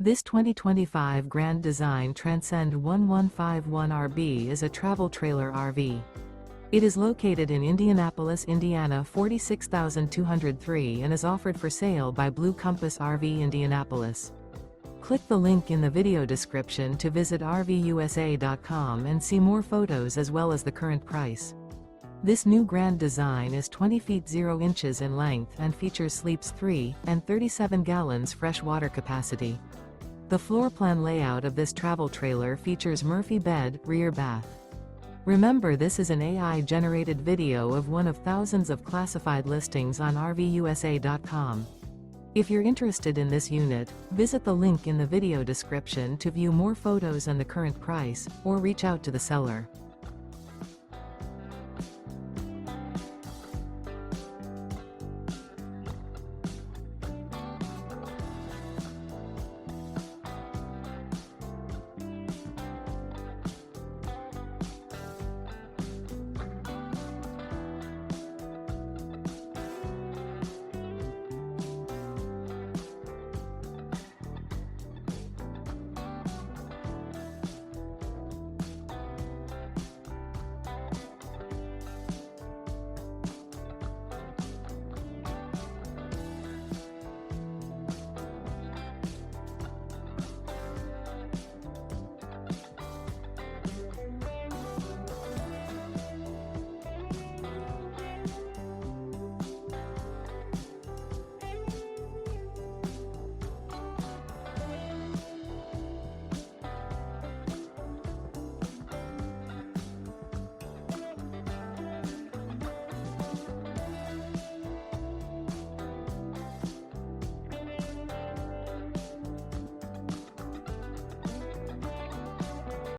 This 2025 Grand Design Transcend One 151 RB is a travel trailer RV. It is located in Indianapolis, Indiana 46203 and is offered for sale by Blue Compass RV Indianapolis. Click the link in the video description to visit RVUSA.com and see more photos as well as the current price. This new Grand Design is 20 feet 0 inches in length and features sleeps 3 and 37 gallons fresh water capacity. The floor plan layout of this travel trailer features Murphy bed, rear bath. Remember, this is an AI-generated video of one of thousands of classified listings on RVUSA.com. If you're interested in this unit, visit the link in the video description to view more photos and the current price, or reach out to the seller.